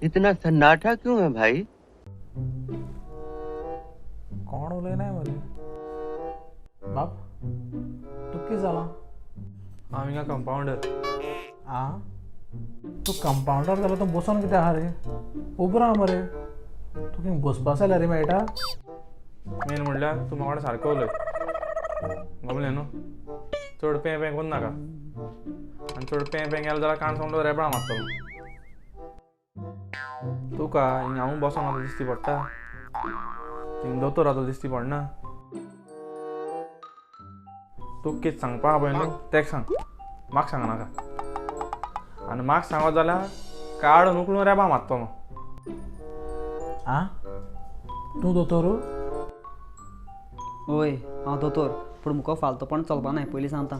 इतना सन्नाटा क्यों है भाई? कोण उलयनाय मरे बाप तू कितें जाला हांव हिंगा कंपाउंडर. आ तू कंपाउंडर जालो तूं बसून कितें आहा रे उबो राव मरे तुका हिंग बसपा सॅलरी मेळटा मेन म्हणल्यार तूं म्हाका वांगडा सारको उलय. गमलें न्हू. चड पें पें करूं नाका आनी चड पें पें गेलें जाल्यार काण समलो रेबळा मारतलो. तुका हिंग हांव बसोन आतां दिश्टी पडटा. हिंग दोतोर आतां दिश्टी पडना. तुका कितें सांगपा आहा पळय न्हू तेका सांग. म्हाका सांगनाका. आनी म्हाका सांगत जाल्यार काडून उखलून रेबा मारतलो. आ तूं दोतोर वय हांव दोतोर पूण मुको फालतूपण चलपा नाय पयलीं सांगता.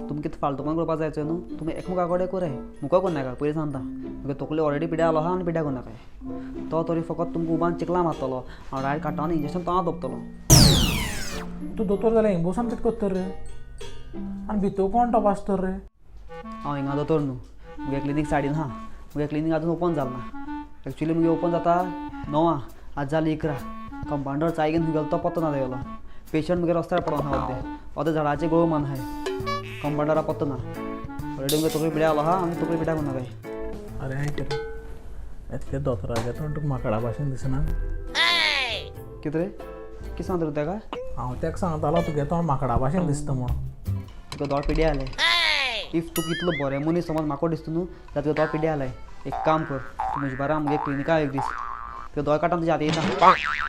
तुमी कितें फालतूपण करपा जायचो न्हू तुमी एकमेका कडेन कराय मुको करनाका पयलीं सांगता. मुगे तकली ऑलरेडी पिड्या आलो आहा आनी पिड्या करनाकाय. तो तरी फकत तुमकां उबान चिकला मारतलो हांव डायरेक्ट काडटा आनी इंजेक्शन तो दोपतलो. तूं दोतोर जाल्यार हिंग बसून कितें करता रे आनी भितर कोण तपासता रे हांव हिंगा दोतोर न्हू मुगे क्लिनीक सायडीन आहा. मुगे क्लिनीक आजून ओपन जालें ना. एक्चुली मुगे ओपन जाता 9 आज जाली 11. कंपाउंडर चाय घेवन गेलो तो पत्तो ना गेलो. पेशंट मुगे रस्त्यार पडोन आहा अर्दे झाडाचे गळू मान आहाय. कंपाउंडरा पत्तो ना ऑलरेडी मुगे तकली पिड्या आलो आहा आनी तकली पिड्या करनाकाय. अरे आयक रे येतले दोतोराक येता तुका माकडा भाशेन दिसना कितें रे कितें सांगता रे तेका? हांव तेका सांगतालो तुगे तोंड माकडा भाशेन दिसता म्हूण तुका दोळ पिड्या आले. इफ तूं कितलो बरें मनीस समज म्हाका दिसता न्हू जाल्यार तुका दोळ पिड्या आलाय. एक काम कर तूं म्हज्या बारा मुगे क्लिनिका एक दीस तुका दोळ काडटा तुज्या हाती येता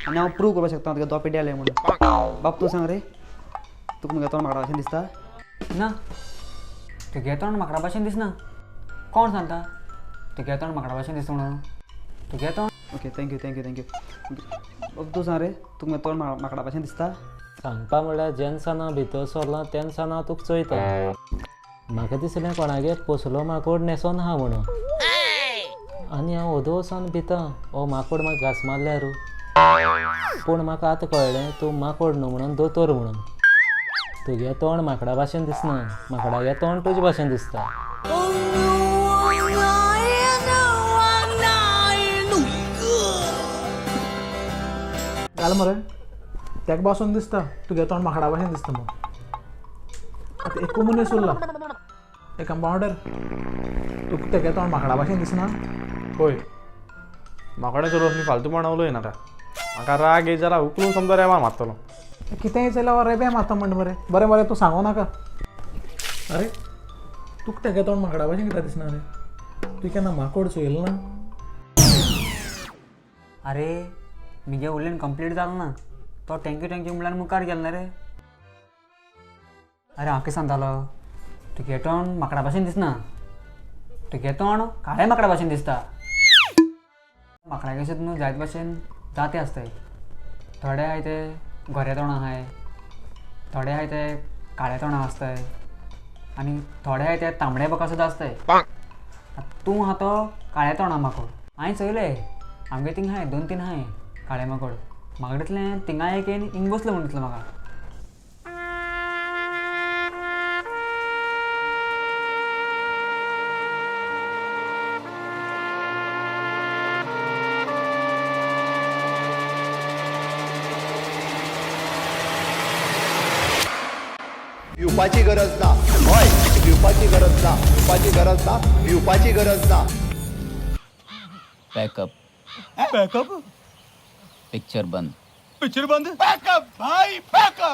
आनी हांव प्रूव करपाक शकता तुका दोळ पिड्या आले म्हणून. बाप तूं सांग रे तुका मुगे तोंड माकडा भाशेन दिसता? ना तुगे तोंड माकडा भाशेन दिसना. कोण सांगता तुगे तोंड माकडा भाशेन दिसता म्हणून? तुगे तोंड ओके थँक्यू. बाप तूं सांग रे तुका मुगे तोंड माकडा भाशेन दिसता? सांगपा म्हणल्यार जेन्ना भितर सरलां तेन्ना तुका चोयता. म्हाका दिसलें कोणागेर पोसलो माकोड न्हेसोन आहा म्हणून आनी हांव ओदो वचोन भितां हो माकोड म्हाका घास मारल्यारू. पूण म्हाका आतां कळ्ळें तूं माकोड न्हू म्हणून दोतोर म्हणून. तुगे तोंड माकडा भाशेन दिसना माकडागे तोंड तुजे भाशेन दिसता. जालें मरे तेका बसून दिसता तुगे तोंड माकडा भाशेन दिसता म्हूण. आतां एकू मनीस उरला एक कंपाउंडर तुका तेगे तोंड माकडा भाशेन दिसना पळय म्हाका चलोवप न्ही फालतूपणां उलय नाका. म्हाका राग येयत जाल्यार उखलून समजा रेबा मारतलो. कितेंय जाल्यार रेबे मारता म्हणटा मरे बरें बरें तूं सांगो नाका. अरे तुका तेगे तोंड माकडा भाशेन कित्याक दिसना रे तुवें केन्ना माकोड चोयलो ना? अरे मुगे उलयन कंप्लीट जालें ना तो थँक्यू म्हणल्यार मुखार गेलो ना रे. अरे हांव कितें सांगतालो तुगे तोंड माकडा भाशेन दिसना तुगे तोंड काळ्या माकडा भाशेन दिसता. माकडाक अशें न्हू जायते भाशेन जाती आसताय. थोडे आहाय ते गोऱ्या तोंडां आहाय थोडे आहाय ते काळ्या तोंडां आसताय आनी थोडे आहाय ते तांबडे बका सुद्दां आसताय. तूं आहा तो काळ्या तोंडा माकोड. हांवें चोयले आमगे थिंग आहाय 2-3 आहाय काळे माकोड. म्हाका दिसलें थिंगा एक येवन हिंग बसलो म्हणून दिसलें म्हाका. पिवपाची गरज ना. हय पिवपाची गरज ना. पिवपाची गरज ना. पिवपाची गरज ना. बैकअप पिक्चर बंद. पिक्चर बंद. बैकअप भाई बैकअप.